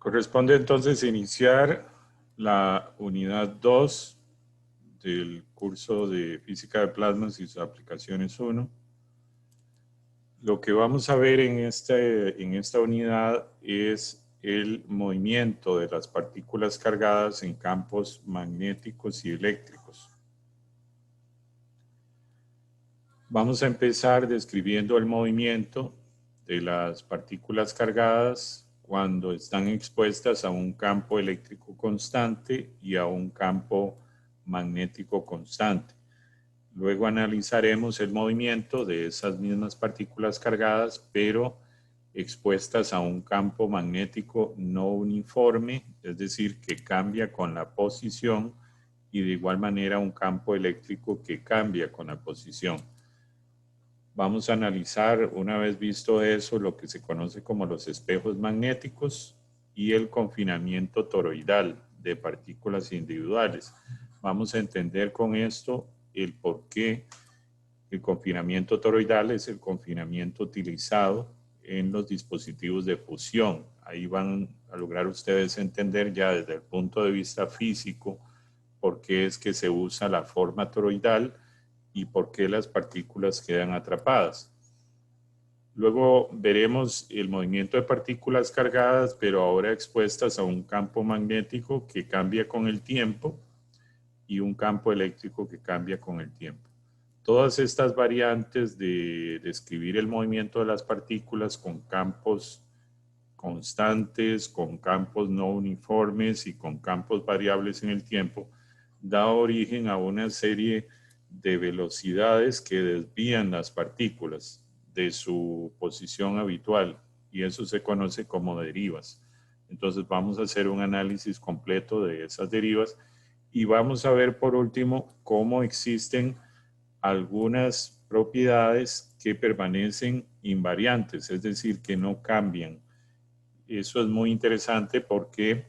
Corresponde entonces iniciar la unidad 2 del curso de Física de Plasmas y sus aplicaciones 1. Lo que vamos a ver en esta unidad es el movimiento de las partículas cargadas en campos magnéticos y eléctricos. Vamos a empezar describiendo el movimiento de las partículas cargadas cuando están expuestas a un campo eléctrico constante y a un campo magnético constante. Luego analizaremos el movimiento de esas mismas partículas cargadas, pero expuestas a un campo magnético no uniforme, es decir, que cambia con la posición, y de igual manera un campo eléctrico que cambia con la posición. Vamos a analizar, una vez visto eso, lo que se conoce como los espejos magnéticos y el confinamiento toroidal de partículas individuales. Vamos a entender con esto el por qué el confinamiento toroidal es el confinamiento utilizado en los dispositivos de fusión. Ahí van a lograr ustedes entender ya desde el punto de vista físico por qué es que se usa la forma toroidal y por qué las partículas quedan atrapadas. Luego veremos el movimiento de partículas cargadas, pero ahora expuestas a un campo magnético que cambia con el tiempo y un campo eléctrico que cambia con el tiempo. Todas estas variantes de describir el movimiento de las partículas con campos constantes, con campos no uniformes y con campos variables en el tiempo, da origen a una serie de velocidades que desvían las partículas de su posición habitual, y eso se conoce como derivas. Entonces vamos a hacer un análisis completo de esas derivas y vamos a ver por último cómo existen algunas propiedades que permanecen invariantes, es decir, que no cambian. Eso es muy interesante porque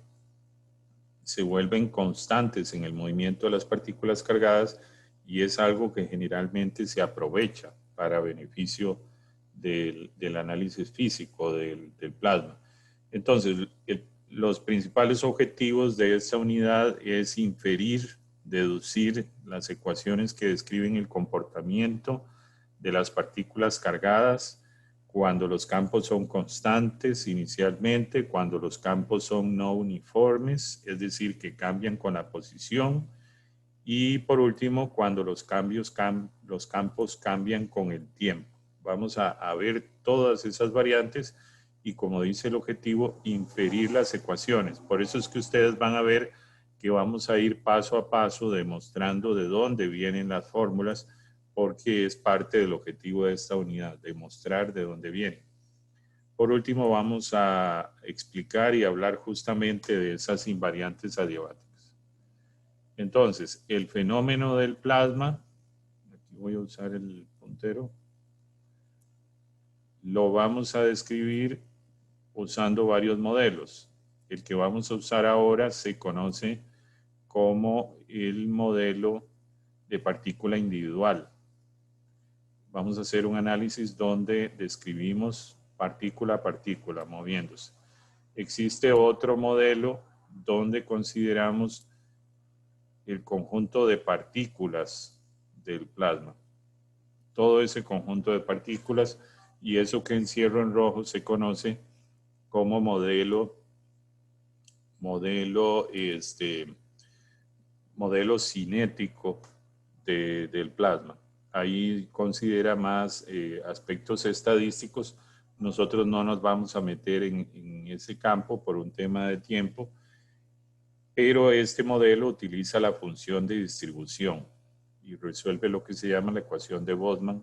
se vuelven constantes en el movimiento de las partículas cargadas y es algo que generalmente se aprovecha para beneficio del análisis físico del plasma. Entonces, los principales objetivos de esta unidad es inferir, deducir las ecuaciones que describen el comportamiento de las partículas cargadas cuando los campos son constantes inicialmente, cuando los campos son no uniformes, es decir, que cambian con la posición, y por último, cuando los campos cambian con el tiempo. Vamos a ver todas esas variantes y, como dice el objetivo, inferir las ecuaciones. Por eso es que ustedes van a ver que vamos a ir paso a paso demostrando de dónde vienen las fórmulas, porque es parte del objetivo de esta unidad, demostrar de dónde vienen. Por último, vamos a explicar y hablar justamente de esas invariantes adiabáticas. Entonces, el fenómeno del plasma, aquí voy a usar el puntero, lo vamos a describir usando varios modelos. El que vamos a usar ahora se conoce como el modelo de partícula individual. Vamos a hacer un análisis donde describimos partícula a partícula moviéndose. Existe otro modelo donde consideramos el conjunto de partículas del plasma. Todo ese conjunto de partículas, y eso que encierro en rojo se conoce como modelo cinético del plasma. Ahí considera más aspectos estadísticos. Nosotros no nos vamos a meter en ese campo por un tema de tiempo, pero este modelo utiliza la función de distribución y resuelve lo que se llama la ecuación de Boltzmann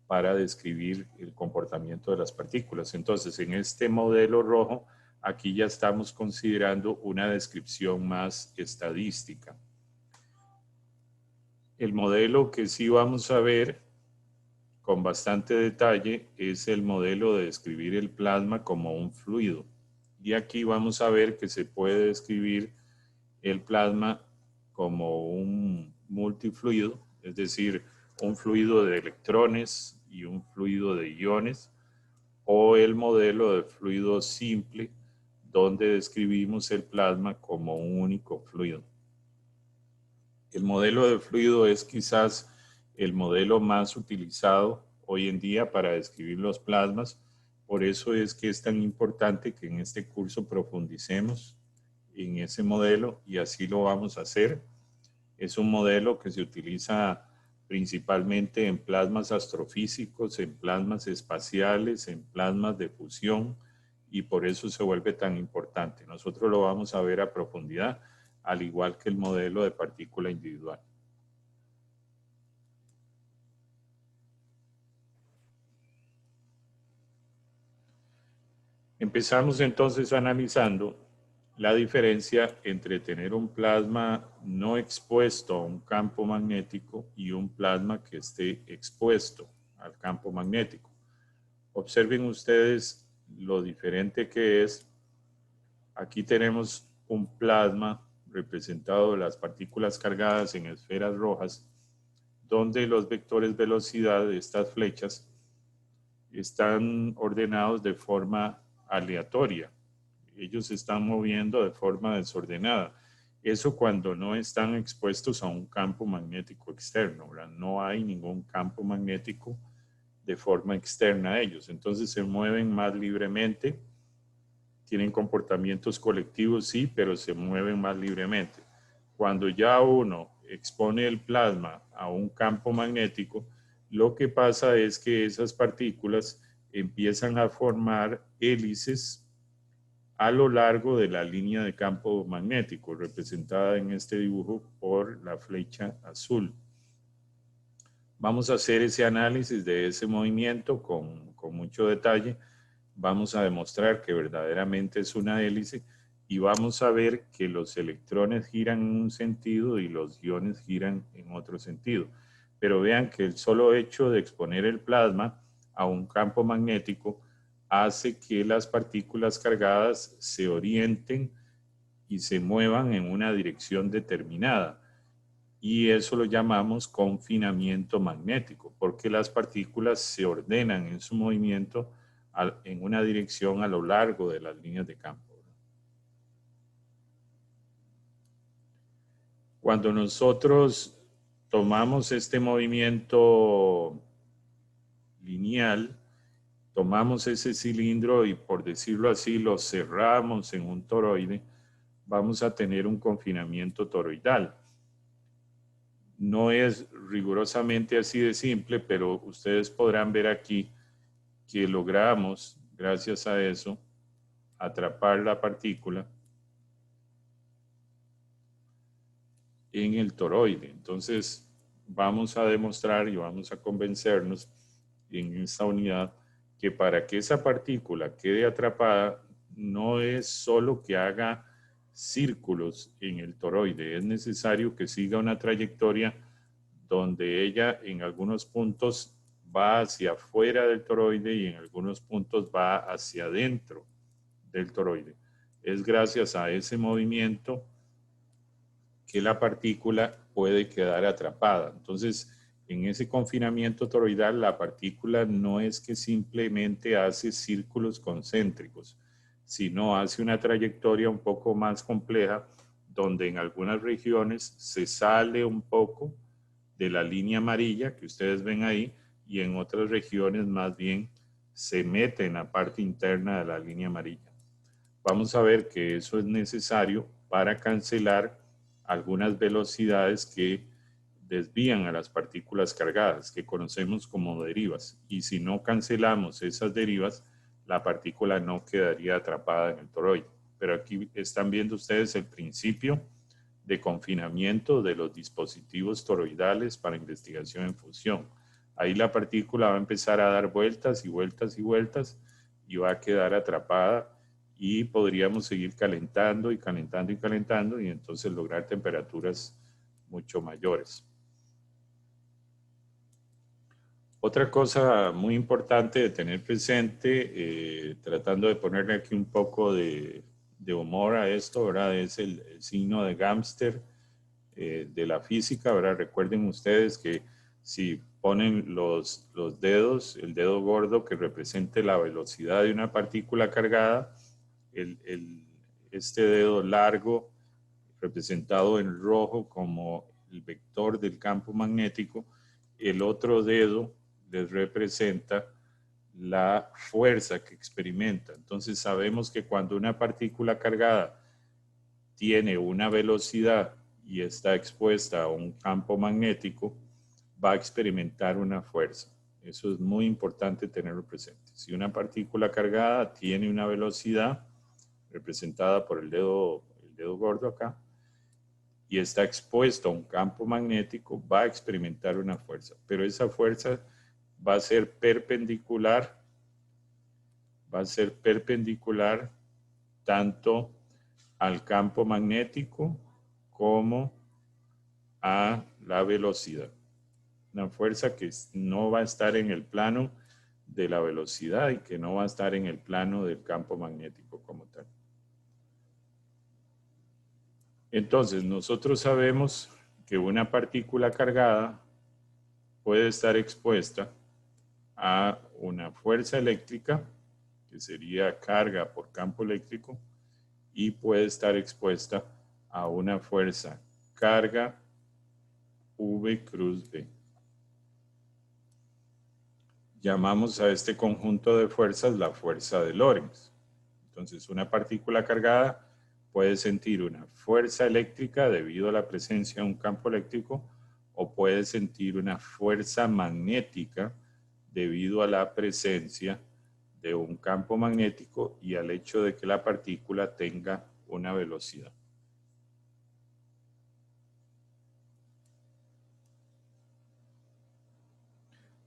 para describir el comportamiento de las partículas. Entonces, en este modelo rojo, aquí ya estamos considerando una descripción más estadística. El modelo que sí vamos a ver con bastante detalle es el modelo de describir el plasma como un fluido. Y aquí vamos a ver que se puede describir el plasma como un multifluido, es decir, un fluido de electrones y un fluido de iones, o el modelo de fluido simple, donde describimos el plasma como un único fluido. El modelo de fluido es quizás el modelo más utilizado hoy en día para describir los plasmas. Por eso es que es tan importante que en este curso profundicemos en ese modelo y así lo vamos a hacer. Es un modelo que se utiliza principalmente en plasmas astrofísicos, en plasmas espaciales, en plasmas de fusión y por eso se vuelve tan importante. Nosotros lo vamos a ver a profundidad, al igual que el modelo de partícula individual. Empezamos entonces analizando la diferencia entre tener un plasma no expuesto a un campo magnético y un plasma que esté expuesto al campo magnético. Observen ustedes lo diferente que es. Aquí tenemos un plasma representado de las partículas cargadas en esferas rojas, donde los vectores velocidad de estas flechas están ordenados de forma aleatoria. Ellos se están moviendo de forma desordenada. Eso cuando no están expuestos a un campo magnético externo, ¿verdad? No hay ningún campo magnético de forma externa a ellos. Entonces se mueven más libremente, tienen comportamientos colectivos, sí, pero se mueven más libremente. Cuando ya uno expone el plasma a un campo magnético, lo que pasa es que esas partículas empiezan a formar hélices a lo largo de la línea de campo magnético, representada en este dibujo por la flecha azul. Vamos a hacer ese análisis de ese movimiento con mucho detalle. Vamos a demostrar que verdaderamente es una hélice y vamos a ver que los electrones giran en un sentido y los iones giran en otro sentido. Pero vean que el solo hecho de exponer el plasma a un campo magnético hace que las partículas cargadas se orienten y se muevan en una dirección determinada. Y eso lo llamamos confinamiento magnético, porque las partículas se ordenan en su movimiento en una dirección a lo largo de las líneas de campo. Cuando nosotros tomamos este movimiento lineal, tomamos ese cilindro y, por decirlo así, lo cerramos en un toroide, vamos a tener un confinamiento toroidal. No es rigurosamente así de simple, pero ustedes podrán ver aquí que logramos, gracias a eso, atrapar la partícula en el toroide. Entonces, vamos a demostrar y vamos a convencernos en esta unidad que para que esa partícula quede atrapada, no es solo que haga círculos en el toroide, es necesario que siga una trayectoria donde ella en algunos puntos va hacia afuera del toroide y en algunos puntos va hacia adentro del toroide. Es gracias a ese movimiento que la partícula puede quedar atrapada. Entonces, en ese confinamiento toroidal, la partícula no es que simplemente hace círculos concéntricos, sino hace una trayectoria un poco más compleja, donde en algunas regiones se sale un poco de la línea amarilla que ustedes ven ahí, y en otras regiones más bien se mete en la parte interna de la línea amarilla. Vamos a ver que eso es necesario para cancelar algunas velocidades que desvían a las partículas cargadas, que conocemos como derivas. Y si no cancelamos esas derivas, la partícula no quedaría atrapada en el toroide. Pero aquí están viendo ustedes el principio de confinamiento de los dispositivos toroidales para investigación en fusión. Ahí la partícula va a empezar a dar vueltas y vueltas y vueltas y va a quedar atrapada y podríamos seguir calentando y calentando y calentando y entonces lograr temperaturas mucho mayores. Otra cosa muy importante de tener presente, tratando de ponerle aquí un poco de humor a esto, ¿verdad? Es el signo de Gamster de la física, ¿verdad? Recuerden ustedes que si ponen los dedos, el dedo gordo que represente la velocidad de una partícula cargada, este dedo largo representado en rojo como el vector del campo magnético, el otro dedo les representa la fuerza que experimenta. Entonces sabemos que cuando una partícula cargada tiene una velocidad y está expuesta a un campo magnético, va a experimentar una fuerza. Eso es muy importante tenerlo presente. Si una partícula cargada tiene una velocidad representada por el dedo gordo acá y está expuesto a un campo magnético, va a experimentar una fuerza. Pero esa fuerza va a ser perpendicular tanto al campo magnético como a la velocidad. Una fuerza que no va a estar en el plano de la velocidad y que no va a estar en el plano del campo magnético como tal. Entonces, nosotros sabemos que una partícula cargada puede estar expuesta a una fuerza eléctrica, que sería carga por campo eléctrico, y puede estar expuesta a una fuerza carga V cruz B. Llamamos a este conjunto de fuerzas la fuerza de Lorentz. Entonces, una partícula cargada puede sentir una fuerza eléctrica debido a la presencia de un campo eléctrico o puede sentir una fuerza magnética debido a la presencia de un campo magnético y al hecho de que la partícula tenga una velocidad.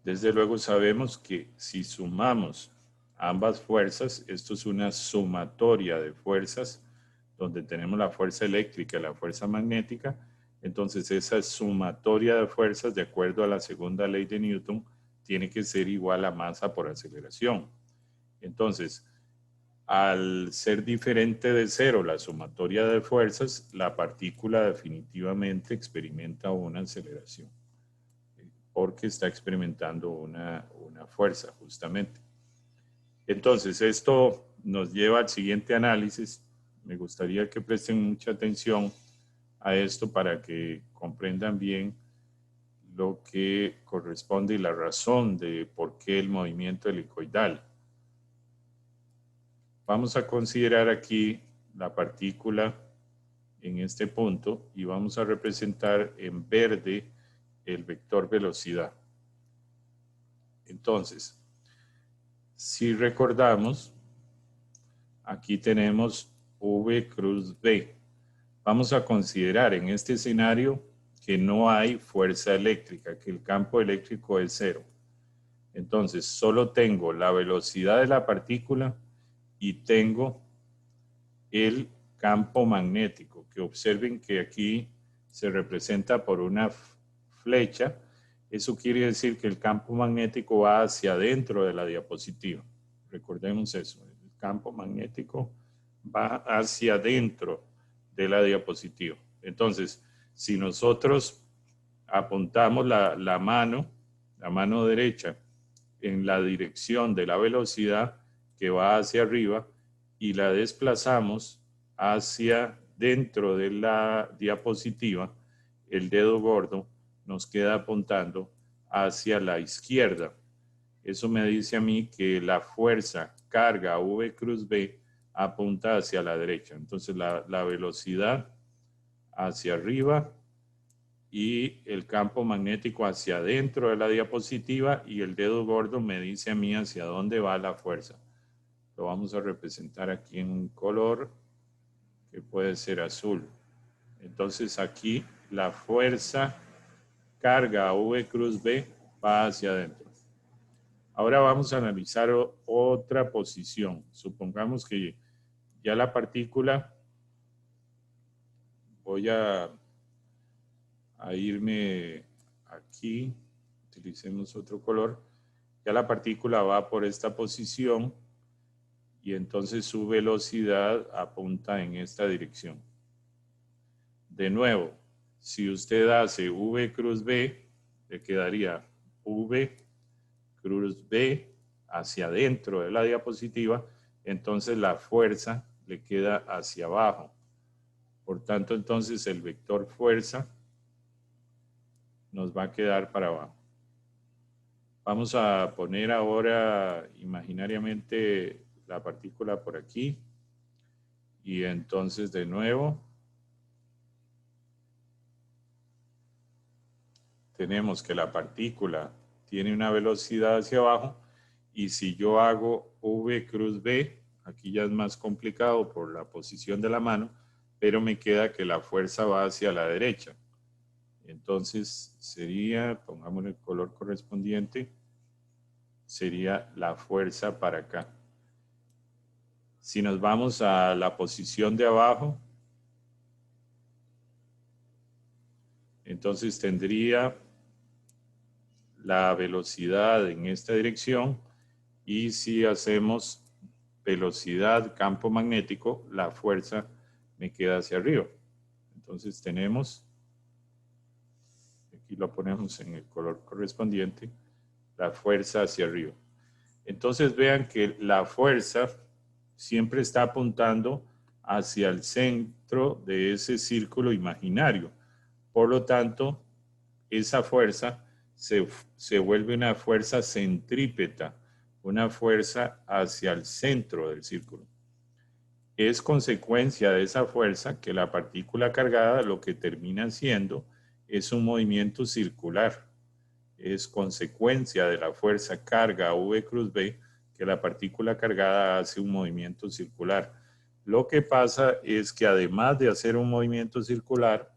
Desde luego sabemos que si sumamos ambas fuerzas, esto es una sumatoria de fuerzas, donde tenemos la fuerza eléctrica y la fuerza magnética, entonces esa sumatoria de fuerzas, de acuerdo a la segunda ley de Newton, tiene que ser igual a masa por aceleración. Entonces, al ser diferente de cero la sumatoria de fuerzas, la partícula definitivamente experimenta una aceleración, porque está experimentando una fuerza justamente. Entonces, esto nos lleva al siguiente análisis. Me gustaría que presten mucha atención a esto para que comprendan bien lo que corresponde y la razón de por qué el movimiento helicoidal. Vamos a considerar aquí la partícula en este punto y vamos a representar en verde el vector velocidad. Entonces, si recordamos, aquí tenemos V cruz B. Vamos a considerar en este escenario que no hay fuerza eléctrica, que el campo eléctrico es cero. Entonces, solo tengo la velocidad de la partícula y tengo el campo magnético, que observen que aquí se representa por una flecha. Eso quiere decir que el campo magnético va hacia adentro de la diapositiva. Recordemos eso, el campo magnético va hacia adentro de la diapositiva. Entonces, si nosotros apuntamos la mano derecha en la dirección de la velocidad que va hacia arriba y la desplazamos hacia dentro de la diapositiva, el dedo gordo nos queda apuntando hacia la izquierda. Eso me dice a mí que la fuerza carga V cruz B apunta hacia la derecha. Entonces la velocidad hacia arriba y el campo magnético hacia adentro de la diapositiva y el dedo gordo me dice a mí hacia dónde va la fuerza. Lo vamos a representar aquí en un color que puede ser azul. Entonces aquí la fuerza carga V cruz B va hacia adentro. Ahora vamos a analizar otra posición. Supongamos que ya la partícula, voy a irme aquí, utilicemos otro color, ya la partícula va por esta posición y entonces su velocidad apunta en esta dirección. De nuevo, si usted hace V cruz B, le quedaría V cruz B hacia adentro de la diapositiva, entonces la fuerza le queda hacia abajo. Por tanto, entonces el vector fuerza nos va a quedar para abajo. Vamos a poner ahora imaginariamente la partícula por aquí. Y entonces de nuevo tenemos que la partícula tiene una velocidad hacia abajo y si yo hago V cruz B, aquí ya es más complicado por la posición de la mano, pero me queda que la fuerza va hacia la derecha. Entonces sería, pongámosle el color correspondiente, sería la fuerza para acá. Si nos vamos a la posición de abajo, entonces tendría la velocidad en esta dirección y si hacemos velocidad campo magnético, la fuerza me queda hacia arriba. Entonces tenemos, aquí lo ponemos en el color correspondiente, la fuerza hacia arriba. Entonces vean que la fuerza siempre está apuntando hacia el centro de ese círculo imaginario. Por lo tanto, esa fuerza se vuelve una fuerza centrípeta, una fuerza hacia el centro del círculo. Es consecuencia de esa fuerza que la partícula cargada lo que termina haciendo es un movimiento circular. Es consecuencia de la fuerza carga V cruz B que la partícula cargada hace un movimiento circular. Lo que pasa es que además de hacer un movimiento circular,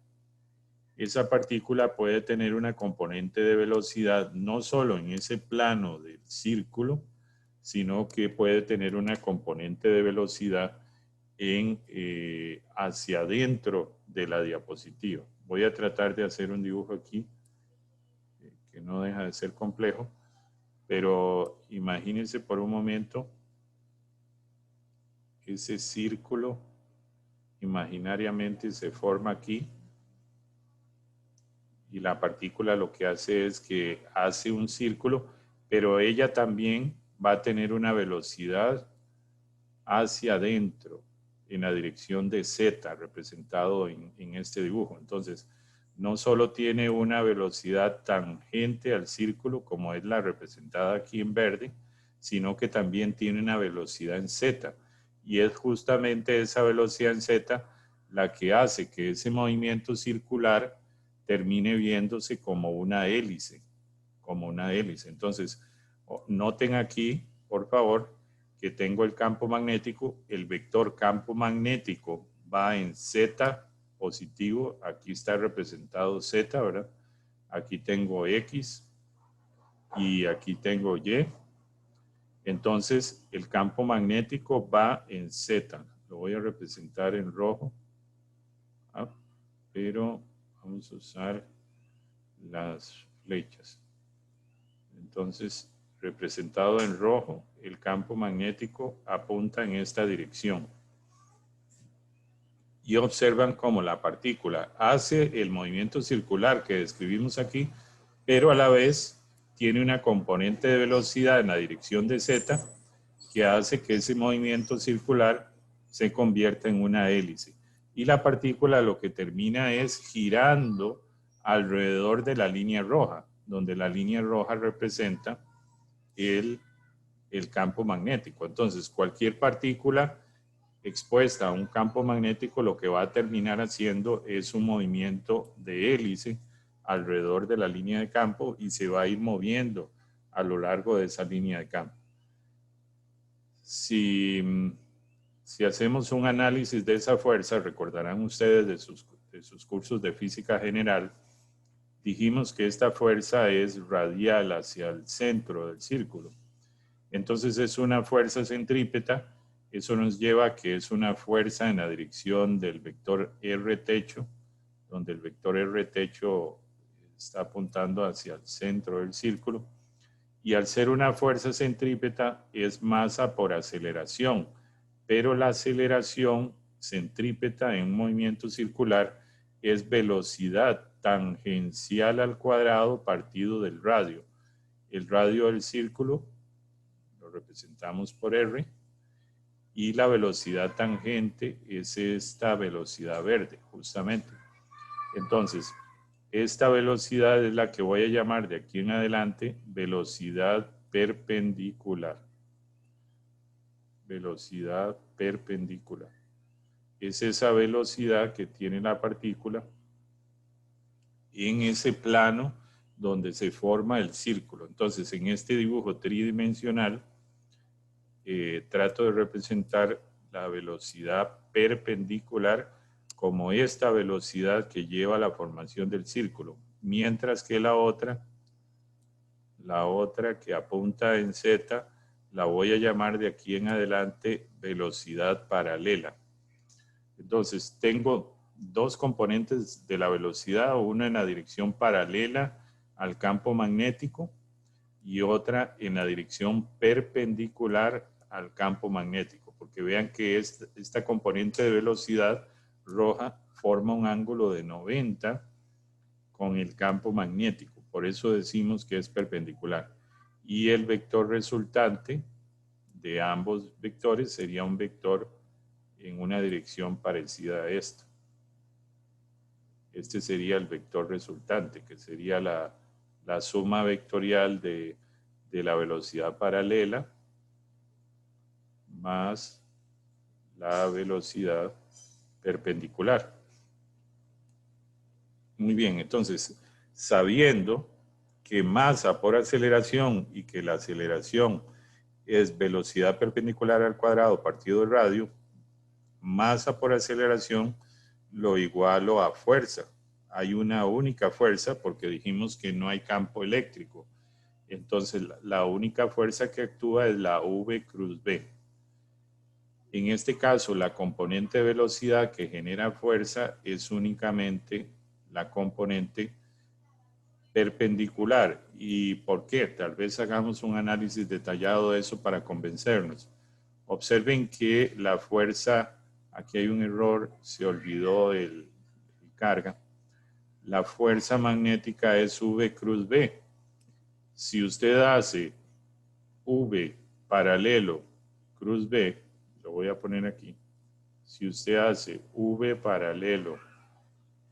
esa partícula puede tener una componente de velocidad no solo en ese plano del círculo, sino que puede tener una componente de velocidad hacia adentro de la diapositiva. Voy a tratar de hacer un dibujo aquí que no deja de ser complejo, pero imagínense por un momento ese círculo imaginariamente se forma aquí y la partícula lo que hace es que hace un círculo, pero ella también va a tener una velocidad hacia adentro en la dirección de Z representado en este dibujo. Entonces, no solo tiene una velocidad tangente al círculo como es la representada aquí en verde, sino que también tiene una velocidad en Z. Y es justamente esa velocidad en Z la que hace que ese movimiento circular termine viéndose como una hélice, Entonces, noten aquí, por favor, que tengo el campo magnético, el vector campo magnético va en Z positivo, aquí está representado Z, ¿verdad? Aquí tengo X y aquí tengo Y. Entonces, el campo magnético va en Z. Lo voy a representar en rojo, pero vamos a usar las flechas. Entonces, representado en rojo, el campo magnético apunta en esta dirección. Y observan cómo la partícula hace el movimiento circular que describimos aquí, pero a la vez tiene una componente de velocidad en la dirección de Z que hace que ese movimiento circular se convierta en una hélice. Y la partícula lo que termina es girando alrededor de la línea roja, donde la línea roja representa el campo magnético. Entonces, cualquier partícula expuesta a un campo magnético lo que va a terminar haciendo es un movimiento de hélice alrededor de la línea de campo y se va a ir moviendo a lo largo de esa línea de campo. Si hacemos un análisis de esa fuerza, recordarán ustedes de sus cursos de física general, dijimos que esta fuerza es radial hacia el centro del círculo. Entonces es una fuerza centrípeta. Eso nos lleva a que es una fuerza en la dirección del vector R techo, donde el vector R techo está apuntando hacia el centro del círculo. Y al ser una fuerza centrípeta es masa por aceleración, pero la aceleración centrípeta en un movimiento circular es velocidad tangencial al cuadrado partido del radio. El radio del círculo lo representamos por R y la velocidad tangente es esta velocidad verde, justamente. Entonces, esta velocidad es la que voy a llamar de aquí en adelante velocidad perpendicular. Velocidad perpendicular. Es esa velocidad que tiene la partícula en ese plano donde se forma el círculo. Entonces, en este dibujo tridimensional, trato de representar la velocidad perpendicular como esta velocidad que lleva a la formación del círculo, mientras que la otra que apunta en Z, la voy a llamar de aquí en adelante velocidad paralela. Entonces, tengo dos componentes de la velocidad, una en la dirección paralela al campo magnético y otra en la dirección perpendicular al campo magnético, porque vean que esta componente de velocidad roja forma un ángulo de 90 con el campo magnético, por eso decimos que es perpendicular. Y el vector resultante de ambos vectores sería un vector en una dirección parecida a esta. Este sería el vector resultante, que sería la suma vectorial de la velocidad paralela más la velocidad perpendicular. Muy bien, entonces, sabiendo que masa por aceleración y que la aceleración es velocidad perpendicular al cuadrado partido de radio, masa por aceleración lo igualo a fuerza. Hay una única fuerza porque dijimos que no hay campo eléctrico. Entonces, la única fuerza que actúa es la V cruz B. En este caso, la componente de velocidad que genera fuerza es únicamente la componente perpendicular. ¿Y por qué? Tal vez hagamos un análisis detallado de eso para convencernos. Observen que la fuerza, aquí hay un error, se olvidó el carga. La fuerza magnética es V cruz B. Si usted hace V paralelo cruz B, lo voy a poner aquí. Si usted hace V paralelo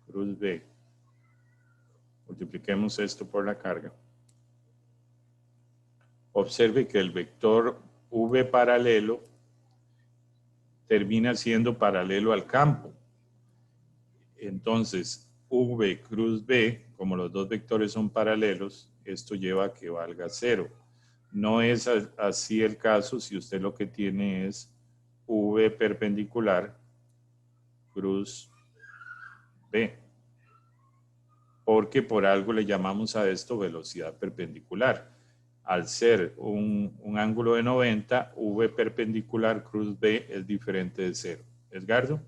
cruz B, multipliquemos esto por la carga. Observe que el vector V paralelo termina siendo paralelo al campo. Entonces, V cruz B, como los dos vectores son paralelos, esto lleva a que valga 0. No es así el caso si usted lo que tiene es V perpendicular cruz B, porque por algo le llamamos a esto velocidad perpendicular. Al ser un ángulo de 90, V perpendicular cruz B es diferente de 0. ¿Edgardo?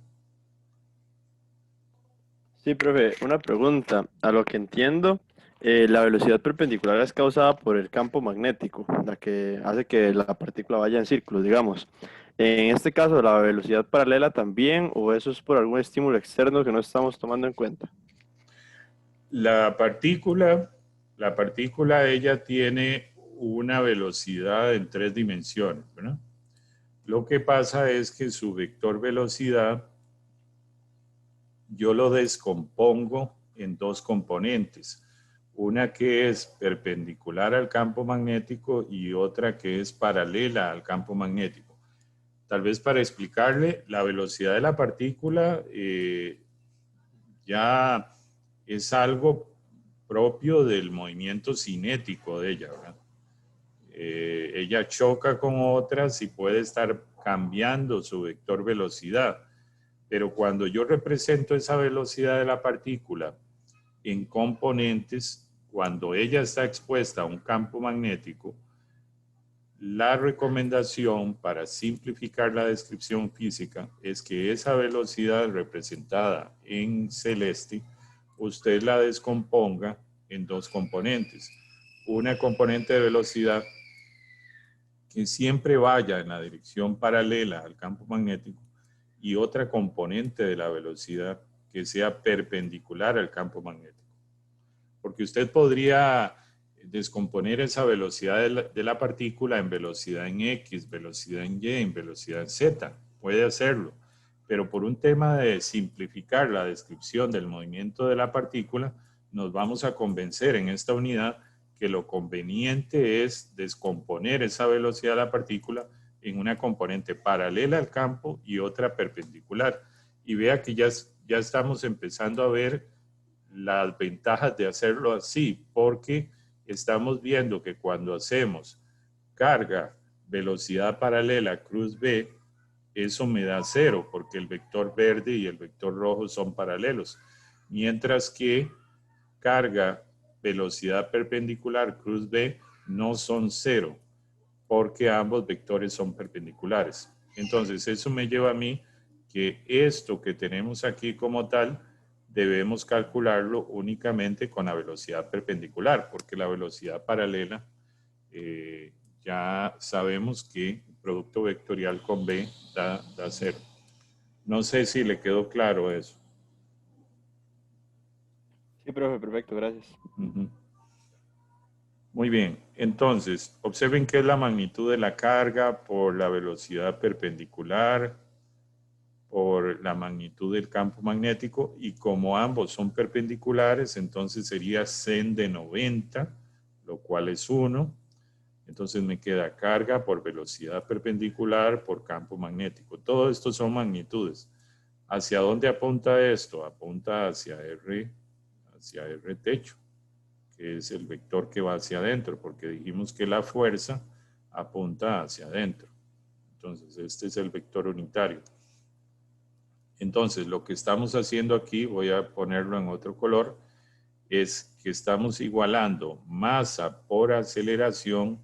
Sí, profe, una pregunta. A lo que entiendo, la velocidad perpendicular es causada por el campo magnético, la que hace que la partícula vaya en círculos, digamos. En este caso, la velocidad paralela también, o eso es por algún estímulo externo que no estamos tomando en cuenta. La partícula, ella tiene una velocidad en 3 dimensiones, ¿verdad? Lo que pasa es que su vector velocidad yo lo descompongo en dos componentes. Una que es perpendicular al campo magnético y otra que es paralela al campo magnético. Tal vez para explicarle, la velocidad de la partícula ya es algo propio del movimiento cinético de ella, ¿verdad? Ella choca con otras y puede estar cambiando su vector velocidad. Pero cuando yo represento esa velocidad de la partícula en componentes, cuando ella está expuesta a un campo magnético, la recomendación para simplificar la descripción física es que esa velocidad representada en celeste, usted la descomponga en dos componentes. Una componente de velocidad que siempre vaya en la dirección paralela al campo magnético y otra componente de la velocidad que sea perpendicular al campo magnético. Porque usted podría descomponer esa velocidad de la partícula en velocidad en X, velocidad en Y, en velocidad en Z. Puede hacerlo, pero por un tema de simplificar la descripción del movimiento de la partícula, nos vamos a convencer en esta unidad que lo conveniente es descomponer esa velocidad de la partícula en una componente paralela al campo y otra perpendicular. Y vea que ya estamos empezando a ver las ventajas de hacerlo así, porque estamos viendo que cuando hacemos carga, velocidad paralela, cruz B, eso me da 0, porque el vector verde y el vector rojo son paralelos. Mientras que carga, velocidad perpendicular, cruz B, no son 0, porque ambos vectores son perpendiculares. Entonces, eso me lleva a mí que esto que tenemos aquí como tal, debemos calcularlo únicamente con la velocidad perpendicular, porque la velocidad paralela ya sabemos que el producto vectorial con B da 0. No sé si le quedó claro eso. Sí, profe, perfecto, gracias. Muy bien, entonces, observen qué es la magnitud de la carga por la velocidad perpendicular, por la magnitud del campo magnético, y como ambos son perpendiculares, entonces sería sen de 90, lo cual es 1. Entonces me queda carga por velocidad perpendicular por campo magnético. Todo esto son magnitudes. ¿Hacia dónde apunta esto? Apunta hacia R techo, que es el vector que va hacia adentro, porque dijimos que la fuerza apunta hacia adentro. Entonces, este es el vector unitario. Entonces, lo que estamos haciendo aquí, voy a ponerlo en otro color, es que estamos igualando masa por aceleración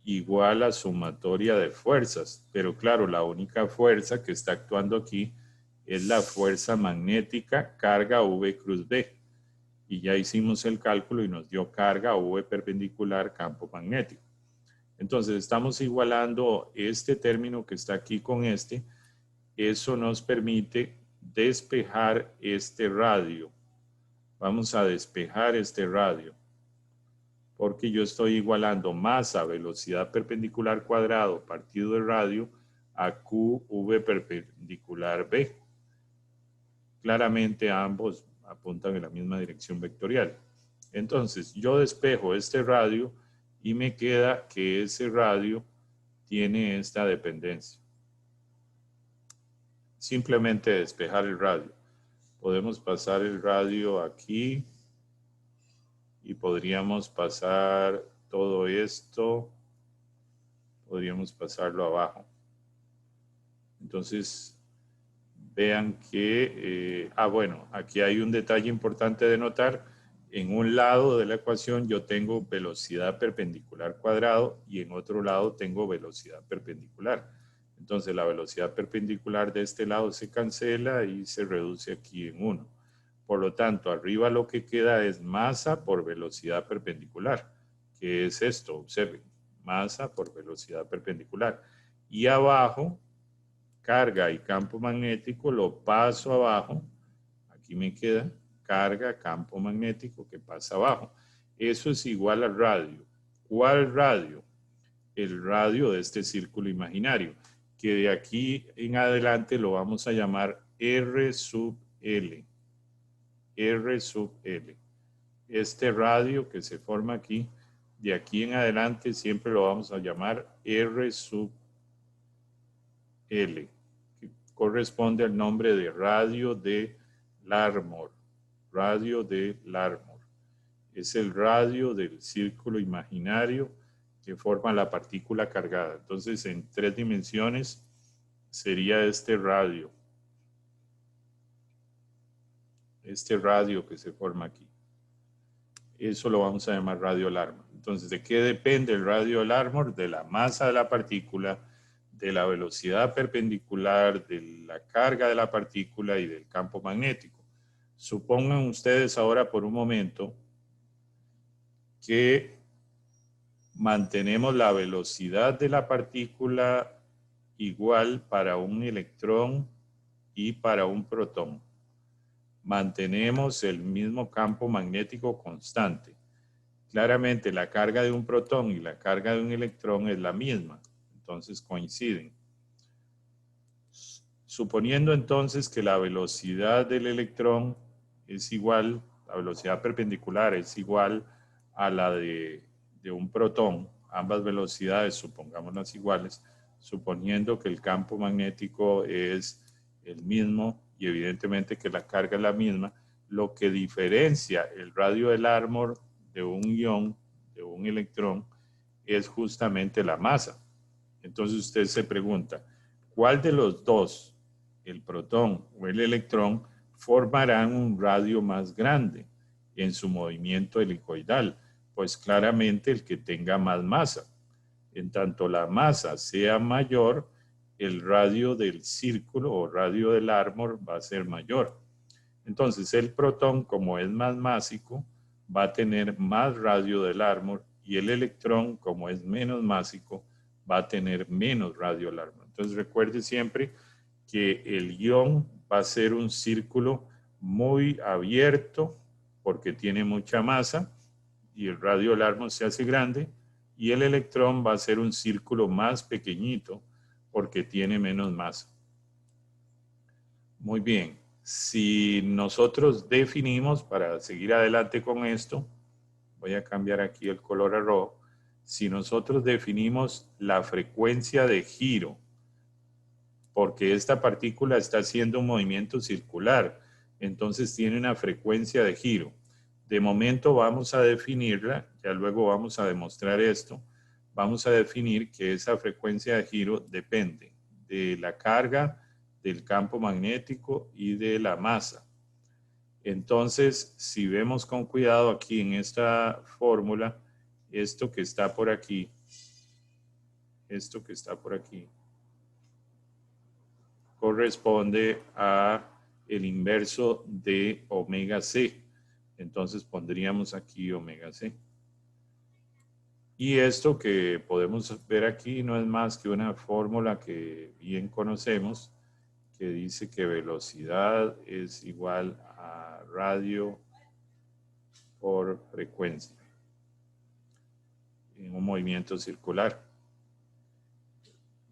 igual a sumatoria de fuerzas. Pero claro, la única fuerza que está actuando aquí es la fuerza magnética carga V cruz B. Y ya hicimos el cálculo y nos dio carga V perpendicular campo magnético. Entonces estamos igualando este término que está aquí con este. Eso nos permite despejar este radio. Vamos a despejar este radio, porque yo estoy igualando masa, velocidad perpendicular cuadrado partido del radio a QV perpendicular B. Claramente ambos apuntan en la misma dirección vectorial. Entonces, yo despejo este radio y me queda que ese radio tiene esta dependencia. Simplemente despejar el radio. Podemos pasar el radio aquí y podríamos pasar todo esto, podríamos pasarlo abajo. Entonces, vean que, bueno, aquí hay un detalle importante de notar. En un lado de la ecuación yo tengo velocidad perpendicular cuadrado y en otro lado tengo velocidad perpendicular. Entonces la velocidad perpendicular de este lado se cancela y se reduce aquí en 1. Por lo tanto, arriba lo que queda es masa por velocidad perpendicular. ¿Qué es esto? Observen, masa por velocidad perpendicular. Y abajo, carga y campo magnético, lo paso abajo. Aquí me queda carga, campo magnético que pasa abajo. Eso es igual al radio. ¿Cuál radio? El radio de este círculo imaginario, que de aquí en adelante lo vamos a llamar R sub L. R sub L. Este radio que se forma aquí, de aquí en adelante siempre lo vamos a llamar R sub L, que corresponde al nombre de radio de Larmor. Radio de Larmor. Es el radio del círculo imaginario que forma la partícula cargada. Entonces, en 3 dimensiones sería este radio. Este radio que se forma aquí. Eso lo vamos a llamar radio Larmor. Entonces, ¿de qué depende el radio Larmor? De la masa de la partícula, de la velocidad perpendicular, de la carga de la partícula y del campo magnético. Supongan ustedes ahora por un momento que mantenemos la velocidad de la partícula igual para un electrón y para un protón. Mantenemos el mismo campo magnético constante. claramente la carga de un protón y la carga de un electrón es la misma, entonces coinciden. Suponiendo entonces que la velocidad del electrón es igual, la velocidad perpendicular es igual a la de un protón, ambas velocidades supongámoslas iguales, suponiendo que el campo magnético es el mismo y evidentemente que la carga es la misma, lo que diferencia el radio del Larmor de un ion, de un electrón, es justamente la masa. Entonces usted se pregunta, ¿cuál de los dos, el protón o el electrón, formarán un radio más grande en su movimiento helicoidal? Pues claramente el que tenga más masa. En tanto la masa sea mayor, el radio del círculo o radio del Larmor va a ser mayor. Entonces el protón, como es más másico, va a tener más radio del Larmor y el electrón, como es menos másico, va a tener menos radio del Larmor. Entonces recuerde siempre que el ion va a ser un círculo muy abierto porque tiene mucha masa y el radio del Larmor se hace grande, y el electrón va a ser un círculo más pequeñito porque tiene menos masa. Muy bien, si nosotros definimos, para seguir adelante con esto, voy a cambiar aquí el color a rojo, si nosotros definimos la frecuencia de giro, porque esta partícula está haciendo un movimiento circular, entonces tiene una frecuencia de giro. De momento vamos a definirla, ya luego vamos a demostrar esto, vamos a definir que esa frecuencia de giro depende de la carga, del campo magnético y de la masa. Entonces, si vemos con cuidado aquí en esta fórmula, esto que está por aquí, corresponde a el inverso de omega C. Entonces pondríamos aquí omega C. Y esto que podemos ver aquí no es más que una fórmula que bien conocemos, que dice que velocidad es igual a radio por frecuencia en un movimiento circular.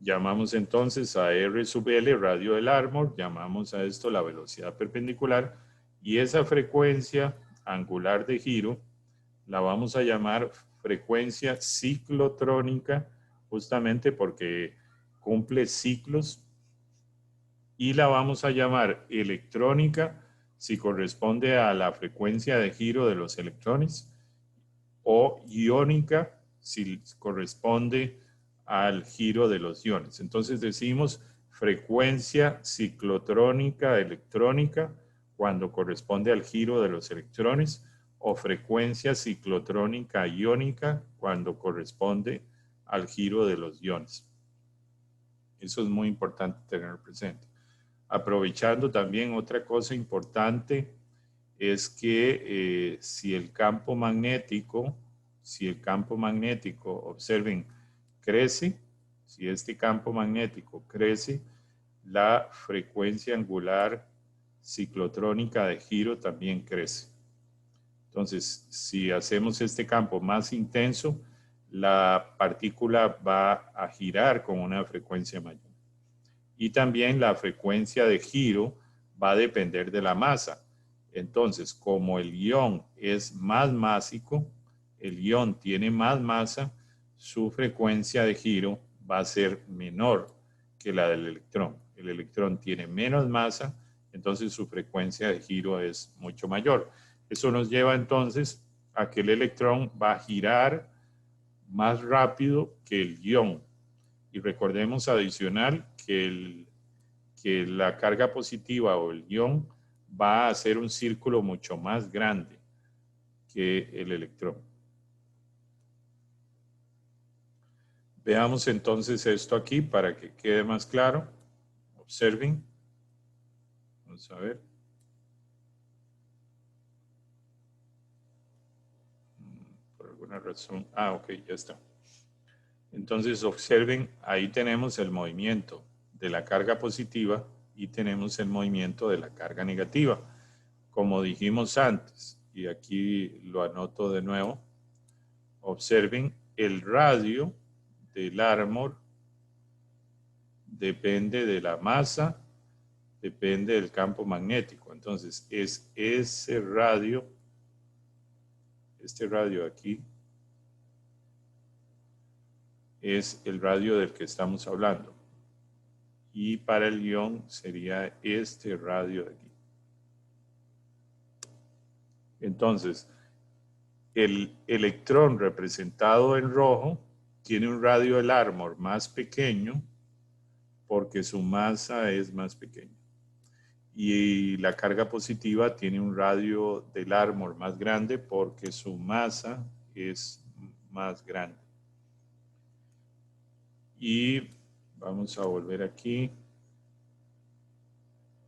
Llamamos entonces a R sub L radio del Larmor, llamamos a esto la velocidad perpendicular, y esa frecuencia angular de giro la vamos a llamar frecuencia ciclotrónica, justamente porque cumple ciclos, y la vamos a llamar electrónica si corresponde a la frecuencia de giro de los electrones, o iónica si corresponde al giro de los iones. Entonces decimos frecuencia ciclotrónica electrónica cuando corresponde al giro de los electrones, o frecuencia ciclotrónica iónica cuando corresponde al giro de los iones. Eso es muy importante tener presente. Aprovechando también otra cosa importante es que si el campo magnético, observen, crece, si este campo magnético crece, la frecuencia angular ciclotrónica de giro también crece. Entonces, si hacemos este campo más intenso, la partícula va a girar con una frecuencia mayor. Y también la frecuencia de giro va a depender de la masa. Entonces, como el ion es más másico, el ion tiene más masa, su frecuencia de giro va a ser menor que la del electrón. El electrón tiene menos masa, entonces su frecuencia de giro es mucho mayor. Eso nos lleva entonces a que el electrón va a girar más rápido que el ion. Y recordemos adicional que la carga positiva o el ion va a hacer un círculo mucho más grande que el electrón. Veamos entonces esto aquí para que quede más claro. Observen. Vamos a ver. Por alguna razón. Ok, ya está. Entonces observen, ahí tenemos el movimiento de la carga positiva y tenemos el movimiento de la carga negativa. Como dijimos antes, y aquí lo anoto de nuevo, observen, el radio del árbol depende de la masa, depende del campo magnético. Entonces, es ese radio, este radio aquí, es el radio del que estamos hablando. Y para el ion sería este radio de aquí. Entonces, el electrón representado en rojo tiene un radio del árbol más pequeño porque su masa es más pequeña. Y la carga positiva tiene un radio del árbol más grande porque su masa es más grande. Y vamos a volver aquí.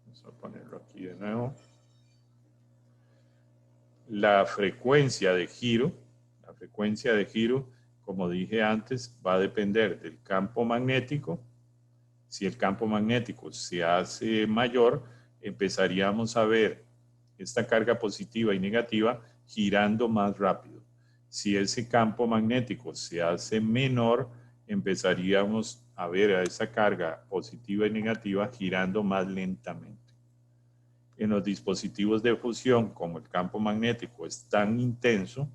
Vamos a ponerlo aquí de nuevo. La frecuencia de giro, como dije antes, va a depender del campo magnético. Si el campo magnético se hace mayor, empezaríamos a ver esta carga positiva y negativa girando más rápido. Si ese campo magnético se hace menor, empezaríamos a ver a esa carga positiva y negativa girando más lentamente. En los dispositivos de fusión, como el campo magnético es tan intenso,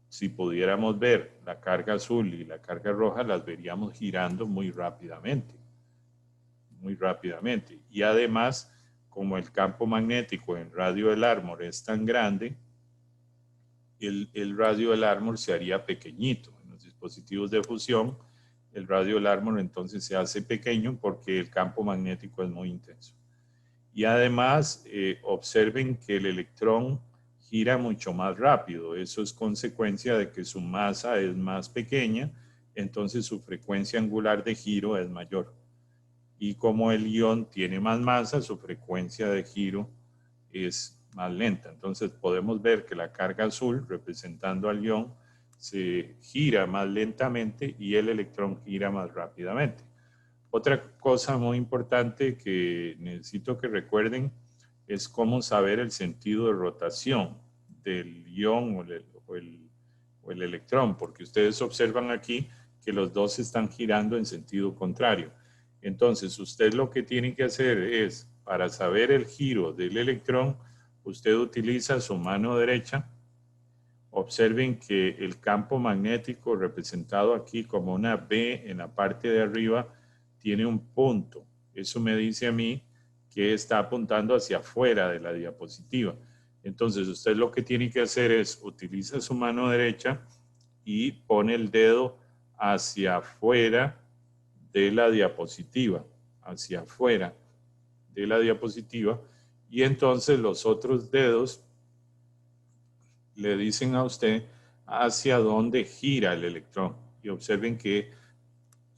si pudiéramos ver la carga azul y la carga roja, las veríamos girando muy rápidamente. Muy rápidamente. Y además, como el campo magnético en radio del árbol es tan grande, el radio del árbol se haría pequeñito. En los dispositivos de fusión, el radio del árbol entonces se hace pequeño porque el campo magnético es muy intenso. Y además, observen que el electrón gira mucho más rápido. Eso es consecuencia de que su masa es más pequeña, entonces su frecuencia angular de giro es mayor. Y como el ion tiene más masa, su frecuencia de giro es más lenta. Entonces podemos ver que la carga azul, representando al ion, se gira más lentamente y el electrón gira más rápidamente. Otra cosa muy importante que necesito que recuerden es cómo saber el sentido de rotación del ion o el electrón, porque ustedes observan aquí que los dos están girando en sentido contrario. Entonces, usted lo que tiene que hacer es, para saber el giro del electrón, usted utiliza su mano derecha. Observen que el campo magnético representado aquí como una B en la parte de arriba tiene un punto. Eso me dice a mí que está apuntando hacia afuera de la diapositiva. Entonces, usted lo que tiene que hacer es utiliza su mano derecha y pone el dedo hacia afuera de la diapositiva, hacia afuera de la diapositiva, y entonces los otros dedos le dicen a usted hacia dónde gira el electrón. Y observen que,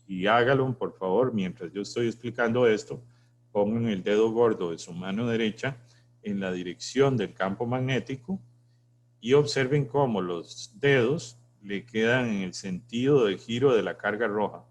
y hágalo por favor, mientras yo estoy explicando esto, pongan el dedo gordo de su mano derecha en la dirección del campo magnético y observen cómo los dedos le quedan en el sentido de giro de la carga roja.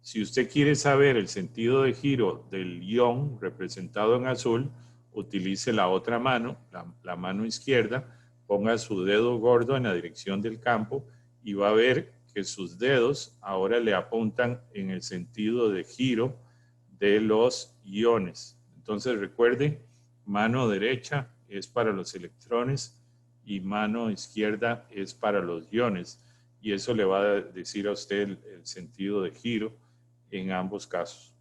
Si usted quiere saber el sentido de giro del ion representado en azul, utilice la otra mano, la mano izquierda, ponga su dedo gordo en la dirección del campo y va a ver que sus dedos ahora le apuntan en el sentido de giro de los iones. Entonces recuerde, mano derecha es para los electrones y mano izquierda es para los iones. Y eso le va a decir a usted el sentido de giro en ambos casos.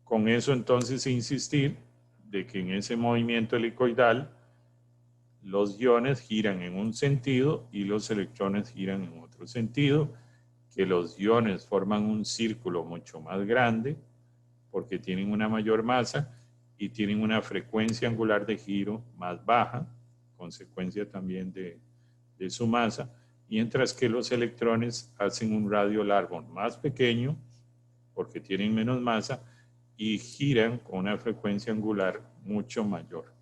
Con eso entonces insistir de que en ese movimiento helicoidal los iones giran en un sentido y los electrones giran en otro sentido, que los iones forman un círculo mucho más grande porque tienen una mayor masa y tienen una frecuencia angular de giro más baja, consecuencia también de su masa, mientras que los electrones hacen un radio largo más pequeño porque tienen menos masa y giran con una frecuencia angular mucho mayor.